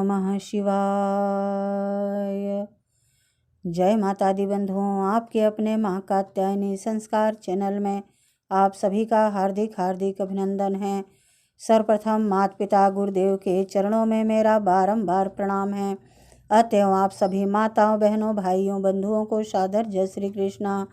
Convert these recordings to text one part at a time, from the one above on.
नमः शिवाय। जय माता दी बंधुओं, आपके अपने माँ कात्यायनी संस्कार चैनल में आप सभी का हार्दिक हार्दिक अभिनंदन है। सर्वप्रथम माता पिता गुरुदेव के चरणों में मेरा बारंबार प्रणाम है। अतएव आप सभी माताओं बहनों भाइयों बंधुओं को सादर जय श्री कृष्णा।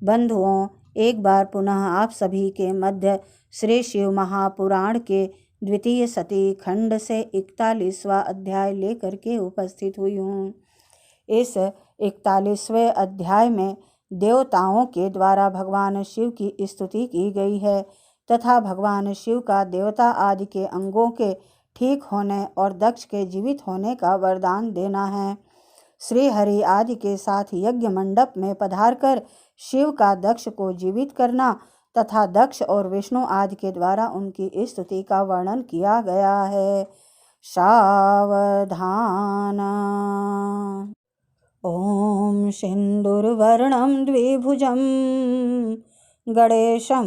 बंधुओं, एक बार पुनः आप सभी के मध्य श्री शिव महापुराण के द्वितीय सती खंड से 41वां अध्याय लेकर के उपस्थित हुई हूँ। इस 41वें अध्याय में देवताओं के द्वारा भगवान शिव की स्तुति की गई है तथा भगवान शिव का देवता आदि के अंगों के ठीक होने और दक्ष के जीवित होने का वरदान देना है। श्री हरि आदि के साथ यज्ञ मंडप में पधारकर शिव का दक्ष को जीवित करना तथा दक्ष और विष्णु आदि के द्वारा उनकी स्तुति का वर्णन किया गया है। सावधान। ओम सिंदूरवर्णं द्विभुजं गणेशं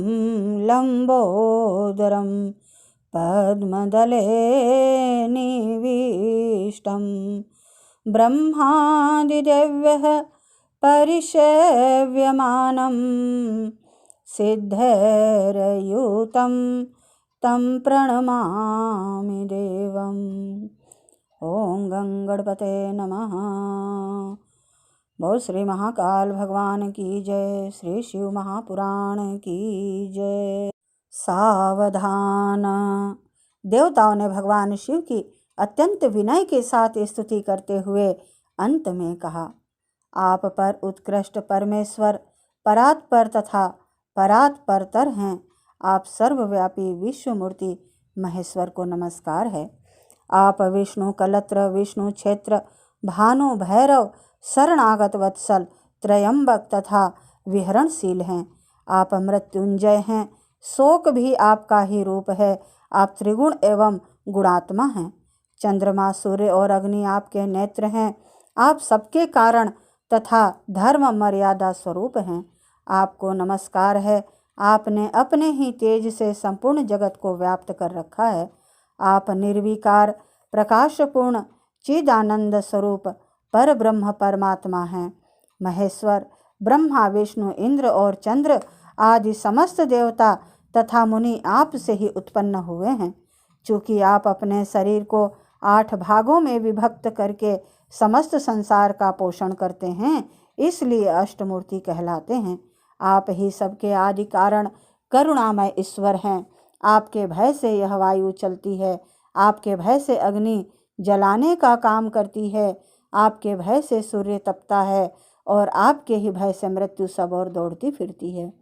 लंबोदरं पद्मदले निविष्टं ब्रह्मादिदेव्यः परिसेव्यमानं सिद्धैर्युतं तं प्रणमामि देवम्। ओम गंगणपते नमः। बोल श्री महाकाल भगवान की जय। श्री शिव महापुराण की जय। सावधान। देवताओं ने भगवान शिव की अत्यंत विनय के साथ स्तुति करते हुए अंत में कहा, आप पर उत्कृष्ट परमेश्वर परात्पर तथा परात्परतर हैं। आप सर्वव्यापी विश्वमूर्ति महेश्वर को नमस्कार है। आप विष्णु कलत्र, विष्णु क्षेत्र, भानु, भैरव, शरणागत वत्सल, त्रयंबक तथा विहरणशील हैं। आप मृत्युंजय हैं। शोक भी आपका ही रूप है। आप त्रिगुण एवं गुणात्मा हैं। चंद्रमा, सूर्य और अग्नि आपके नेत्र हैं। आप सबके कारण तथा धर्म मर्यादा स्वरूप हैं। आपको नमस्कार है। आपने अपने ही तेज से संपूर्ण जगत को व्याप्त कर रखा है। आप निर्विकार, प्रकाशपूर्ण, चिदानंद स्वरूप पर ब्रह्म परमात्मा हैं। महेश्वर ब्रह्मा, विष्णु, इंद्र और चंद्र आदि समस्त देवता तथा मुनि आप से ही उत्पन्न हुए हैं। चूँकि आप अपने शरीर को 8 भागों में विभक्त करके समस्त संसार का पोषण करते हैं, इसलिए अष्टमूर्ति कहलाते हैं। आप ही सबके आदि कारण करुणामय ईश्वर हैं। आपके भय से यह वायु चलती है। आपके भय से अग्नि जलाने का काम करती है। आपके भय से सूर्य तपता है और आपके ही भय से मृत्यु सब और दौड़ती फिरती है।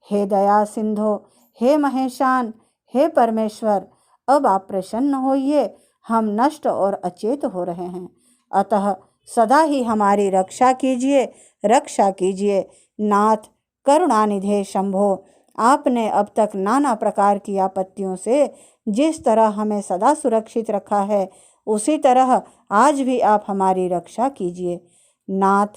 हे दया सिंधो, हे महेशान, हे परमेश्वर, अब आप प्रसन्न होइए। हम नष्ट और अचेत हो रहे हैं, अतः सदा ही हमारी रक्षा कीजिए, रक्षा कीजिए। नाथ करुणानिधे शंभो, आपने अब तक नाना प्रकार की आपत्तियों से जिस तरह हमें सदा सुरक्षित रखा है, उसी तरह आज भी आप हमारी रक्षा कीजिए। नाथ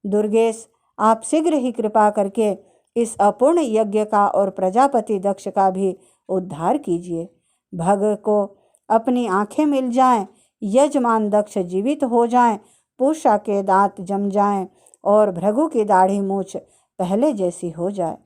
दुर्गेश, आप शीघ्र ही कृपा करके इस अपूर्ण यज्ञ का और प्रजापति दक्ष का भी उद्धार कीजिए। भग को अपनी आंखें मिल जाएं, यजमान दक्ष जीवित हो जाएं, पूषा के दांत जम जाएं और भृगु की दाढ़ी मूछ पहले जैसी हो जाए।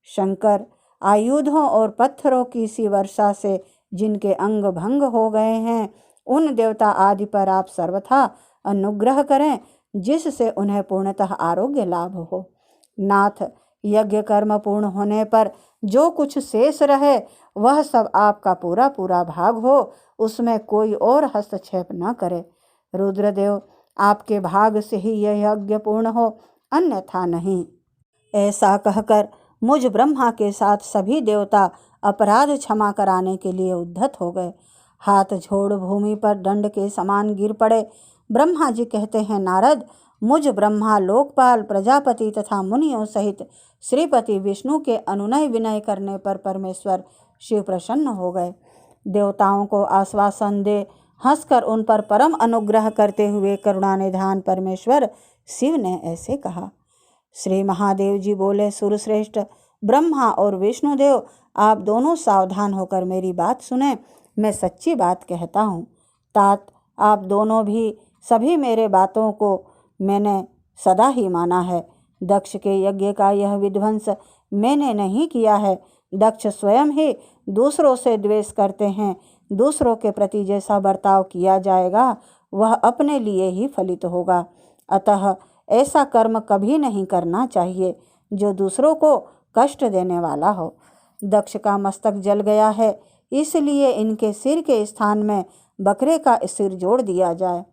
शंकर, आयुधों और पत्थरों की सी वर्षा से जिनके अंग भंग हो गए हैं, उन देवता आदि पर आप सर्वथा अनुग्रह करें, जिससे उन्हें पूर्णतः आरोग्य लाभ हो। नाथ, यज्ञ कर्म पूर्ण होने पर जो कुछ शेष रहे, वह सब आपका पूरा पूरा भाग हो, उसमें कोई और हस्तक्षेप न करे। रुद्रदेव, आपके भाग से ही यह यज्ञ पूर्ण हो, अन्यथा नहीं। ऐसा कहकर मुझ ब्रह्मा के साथ सभी देवता अपराध क्षमा कराने के लिए उद्धत हो गए। हाथ जोड़ भूमि पर दंड के समान गिर पड़े। ब्रह्मा जी कहते हैं, नारद, मुझ ब्रह्मा, लोकपाल, प्रजापति तथा मुनियों सहित श्रीपति विष्णु के अनुनय विनय करने पर परमेश्वर शिव प्रसन्न हो गए। देवताओं को आश्वासन दे हंसकर उन पर परम अनुग्रह करते हुए करुणानिधान परमेश्वर शिव ने ऐसे कहा। श्री महादेव जी बोले, सुरश्रेष्ठ ब्रह्मा और विष्णुदेव, आप दोनों सावधान होकर मेरी बात सुने। मैं सच्ची बात कहता हूँ। तात आप दोनों भी सभी मेरे बातों को मैंने सदा ही माना है। दक्ष के यज्ञ का यह विध्वंस मैंने नहीं किया है। दक्ष स्वयं ही दूसरों से द्वेष करते हैं। दूसरों के प्रति जैसा बर्ताव किया जाएगा वह अपने लिए ही फलित होगा। अतः ऐसा कर्म कभी नहीं करना चाहिए जो दूसरों को कष्ट देने वाला हो। दक्ष का मस्तक जल गया है, इसलिए इनके सिर के स्थान में बकरे का सिर जोड़ दिया जाए।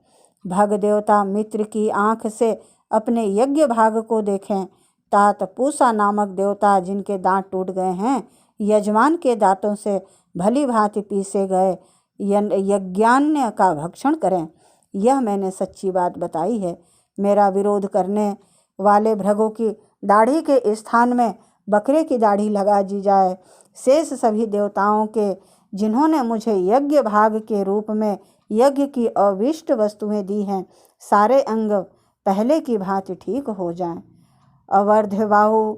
भग देवता मित्र की आंख से अपने यज्ञ भाग को देखें। तात पूसा नामक देवता जिनके दांत टूट गए हैं, यजमान के दांतों से भली भांति पीसे गए यज्ञान्य का भक्षण करें। यह मैंने सच्ची बात बताई है। मेरा विरोध करने वाले भृगु की दाढ़ी के स्थान में बकरे की दाढ़ी लगा दी जाए। शेष सभी देवताओं के जिन्होंने मुझे यज्ञ भाग के रूप में यज्ञ की अविष्ट वस्तुएं दी हैं, सारे अंग पहले की भांति ठीक हो जाएं। अवर्धबाहु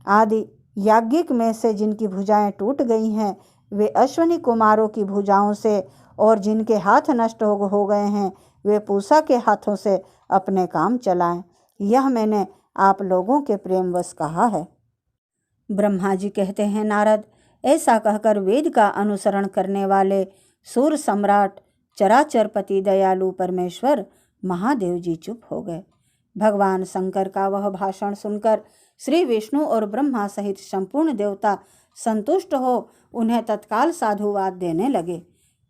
आदि याज्ञिक में से जिनकी भुजाएं टूट गई हैं, वे अश्वनी कुमारों की भुजाओं से, और जिनके हाथ नष्ट हो गए हैं, वे पूसा के हाथों से अपने काम चलाएं। यह मैंने आप लोगों के प्रेमवश कहा है। ब्रह्मा जी कहते हैं, नारद, ऐसा कहकर वेद का अनुसरण करने वाले सूर सम्राट चराचरपति दयालु परमेश्वर महादेव जी चुप हो गए। भगवान शंकर का वह भाषण सुनकर श्री विष्णु और ब्रह्मा सहित संपूर्ण देवता संतुष्ट हो उन्हें तत्काल साधुवाद देने लगे।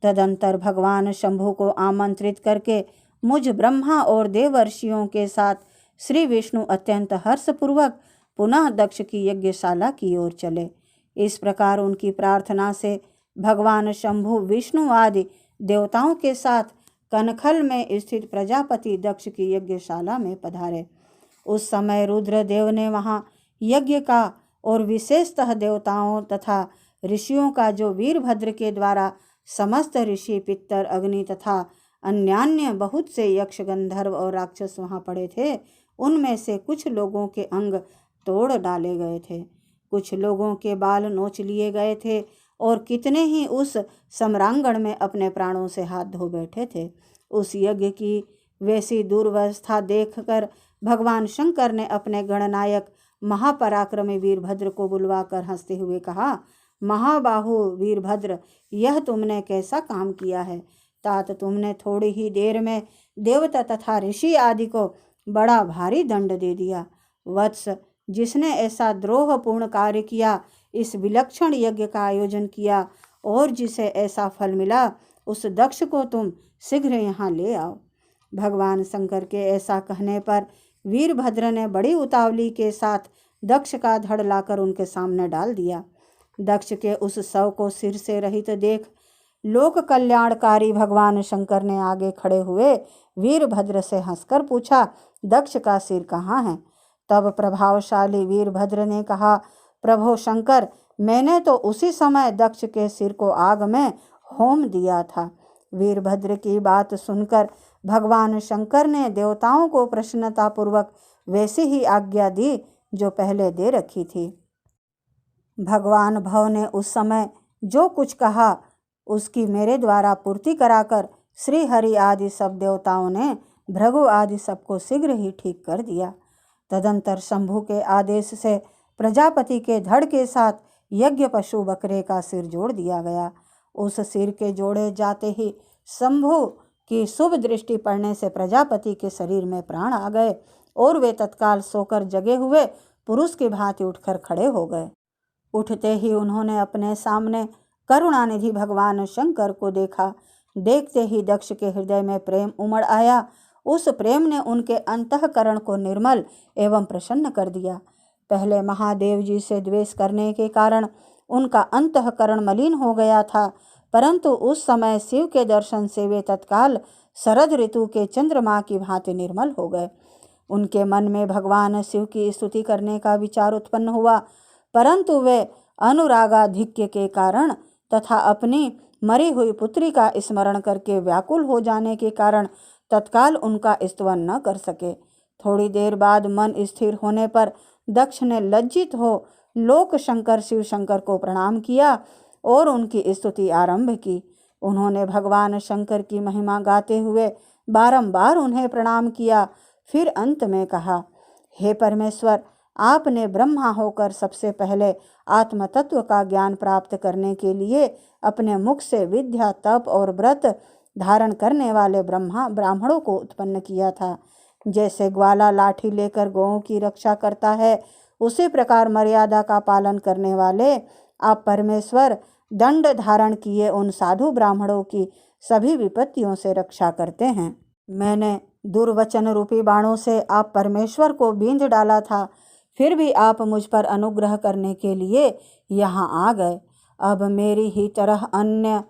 तदंतर भगवान शंभु को आमंत्रित करके मुझ ब्रह्मा और देवर्षियों के साथ श्री विष्णु अत्यंत हर्षपूर्वक पुनः दक्ष की यज्ञशाला की ओर चले। इस प्रकार उनकी प्रार्थना से भगवान शंभु विष्णु आदि देवताओं के साथ कनखल में स्थित प्रजापति दक्ष की यज्ञशाला में पधारे। उस समय रुद्रदेव ने वहाँ यज्ञ का और विशेषतः देवताओं तथा ऋषियों का, जो वीरभद्र के द्वारा समस्त ऋषि पितर अग्नि तथा अन्यान्य बहुत से यक्ष गंधर्व और राक्षस वहाँ पड़े थे, उनमें से कुछ लोगों के अंग तोड़ डाले गए थे, कुछ लोगों के बाल नोच लिए गए थे और कितने ही उस सम्रांगण में अपने प्राणों से हाथ धो बैठे थे। उस यज्ञ की वैसी दुर्वस्था देखकर भगवान शंकर ने अपने गणनायक महापराक्रमी वीरभद्र को बुलवाकर हंसते हुए कहा, महाबाहु वीरभद्र, यह तुमने कैसा काम किया है। तात तुमने थोड़ी ही देर में देवता तथा ऋषि आदि को बड़ा भारी दंड दे दिया। वत्स, जिसने ऐसा द्रोहपूर्ण कार्य किया, इस विलक्षण यज्ञ का आयोजन किया और जिसे ऐसा फल मिला, उस दक्ष को तुम शीघ्र यहाँ ले आओ। भगवान शंकर के ऐसा कहने पर वीरभद्र ने बड़ी उतावली के साथ दक्ष का धड़ लाकर उनके सामने डाल दिया। दक्ष के उस शव को सिर से रहित देख लोक कल्याणकारी भगवान शंकर ने आगे खड़े हुए वीरभद्र से हंसकर पूछा, दक्ष का सिर कहाँ है। तब प्रभावशाली वीरभद्र ने कहा, प्रभो शंकर, मैंने तो उसी समय दक्ष के सिर को आग में होम दिया था। वीरभद्र की बात सुनकर भगवान शंकर ने देवताओं को प्रसन्नतापूर्वक वैसी ही आज्ञा दी जो पहले दे रखी थी। भगवान भव ने उस समय जो कुछ कहा उसकी मेरे द्वारा पूर्ति कराकर श्री हरि आदि सब देवताओं ने भृगु आदि सबको शीघ्र ही ठीक कर दिया। तदंतर शंभु के आदेश से प्रजापति के धड़ के साथ यज्ञ पशु बकरे का सिर जोड़ दिया गया। उस सिर के जोड़े जाते ही शंभु की शुभ दृष्टि पड़ने से प्रजापति के शरीर में प्राण आ गए और वे तत्काल सोकर जगे हुए पुरुष की भांति उठकर खड़े हो गए। उठते ही उन्होंने अपने सामने करुणानिधि भगवान शंकर को देखा। देखते ही दक्ष के हृदय में प्रेम उमड़ आया। उस प्रेम ने उनके अंतःकरण को निर्मल एवं प्रसन्न कर दिया। पहले महादेव जी से द्वेष करने के कारण उनका अंतःकरण मलिन हो गया था, परंतु उस समय शिव के दर्शन से वे तत्काल शरद ऋतु के चंद्रमा की भांति निर्मल हो गए। उनके मन में भगवान शिव की स्तुति करने का विचार उत्पन्न हुआ, परंतु वे अनुरागाधिक्य के कारण तथा अपनी मरी हुई पुत्री का स्मरण करके व्याकुल हो जाने के कारण तत्काल उनका स्तवन न कर सके। थोड़ी देर बाद मन स्थिर होने पर दक्ष ने लज्जित हो लोक शंकर शिव शंकर को प्रणाम किया और उनकी स्तुति आरंभ की। उन्होंने भगवान शंकर की महिमा गाते हुए बारंबार उन्हें प्रणाम किया। फिर अंत में कहा, हे परमेश्वर, आपने ब्रह्मा होकर सबसे पहले आत्म तत्व का ज्ञान प्राप्त करने के लिए अपने मुख से विद्या, तप और व्रत धारण करने वाले ब्राह्मणों को उत्पन्न किया था। जैसे ग्वाला लाठी लेकर गौओं की रक्षा करता है, उसी प्रकार मर्यादा का पालन करने वाले आप परमेश्वर दंड धारण किए उन साधु ब्राह्मणों की सभी विपत्तियों से रक्षा करते हैं। मैंने दुर्वचन रूपी बाणों से आप परमेश्वर को बींध डाला था, फिर भी आप मुझ पर अनुग्रह करने के लिए यहाँ आ गए। अब मेरी ही तरह अन्य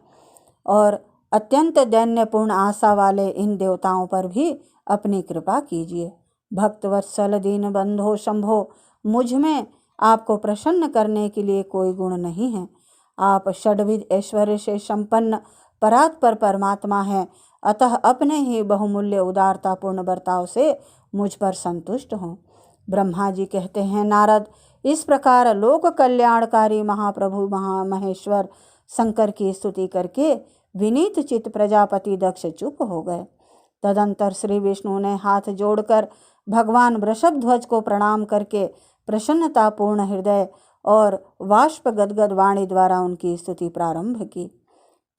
और अत्यंत दैन्यपूर्ण आशा वाले इन देवताओं पर भी अपनी कृपा कीजिए। भक्तवत्सल दीन बंधो शंभो, मुझ में आपको प्रसन्न करने के लिए कोई गुण नहीं है। आप षड्विध ऐश्वर्य से संपन्न परात्पर परमात्मा हैं, अतः अपने ही बहुमूल्य उदारतापूर्ण बर्ताव से मुझ पर संतुष्ट हों। ब्रह्मा जी कहते हैं, नारद, इस प्रकार लोक कल्याणकारी महाप्रभु महेश्वर शंकर की स्तुति करके विनीत चित्त प्रजापति दक्ष चुप हो गए। तदंतर श्री विष्णु ने हाथ जोड़कर भगवान वृषभध्वज को प्रणाम करके प्रसन्नतापूर्ण हृदय और वाष्प गदगद वाणी द्वारा उनकी स्तुति प्रारंभ की।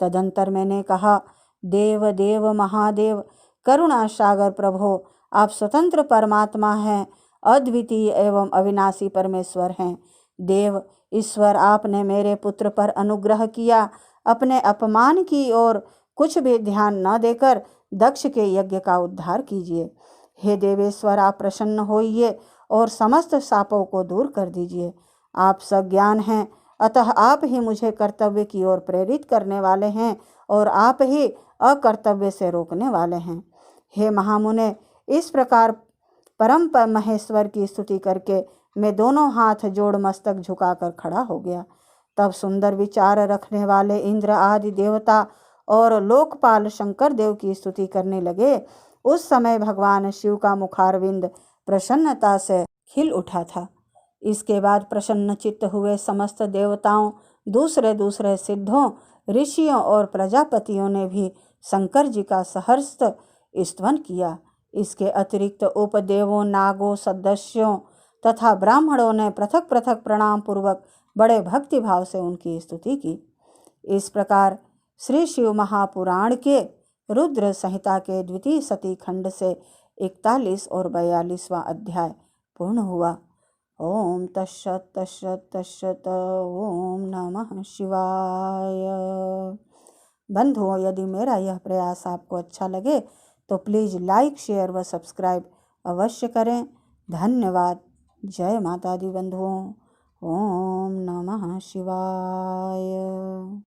तदंतर मैंने कहा, देव देव महादेव, करुणा सागर प्रभो, आप स्वतंत्र परमात्मा हैं, अद्वितीय एवं अविनाशी परमेश्वर हैं। देव ईश्वर, आपने मेरे पुत्र पर अनुग्रह किया, अपने अपमान की ओर कुछ भी ध्यान न देकर दक्ष के यज्ञ का उद्धार कीजिए। हे देवेश्वर, आप प्रसन्न होइए और समस्त शापों को दूर कर दीजिए। आप सज्ञान हैं, अतः आप ही मुझे कर्तव्य की ओर प्रेरित करने वाले हैं और आप ही अकर्तव्य से रोकने वाले हैं। हे महामुने, इस प्रकार परम महेश्वर की स्तुति करके मैं दोनों हाथ जोड़ मस्तक झुकाकर खड़ा हो गया। तब सुंदर विचार रखने वाले इंद्र आदि देवता और लोकपाल शंकर देव की स्तुति करने लगे। उस समय भगवान शिव का मुखारविंद प्रसन्नता से खिल उठा था। इसके बाद प्रसन्न चित्त हुए समस्त देवताओं, दूसरे दूसरे सिद्धों, ऋषियों और प्रजापतियों ने भी शंकर जी का सहर्ष स्तवन किया। इसके अतिरिक्त उपदेवों, नागों, सदस्यों तथा ब्राह्मणों ने पृथक पृथक प्रणाम पूर्वक बड़े भक्ति भाव से उनकी स्तुति की। इस प्रकार श्री शिव महापुराण के रुद्र संहिता के द्वितीय सती खंड से 41 और 42वां अध्याय पूर्ण हुआ। ओम तत्सत तत्सत तत्सत। ओम नमः शिवाय। बंधुओं, यदि मेरा यह प्रयास आपको अच्छा लगे तो प्लीज़ लाइक, शेयर व सब्सक्राइब अवश्य करें। धन्यवाद। जय माता दी बंधुओं। ओम नमः शिवाय।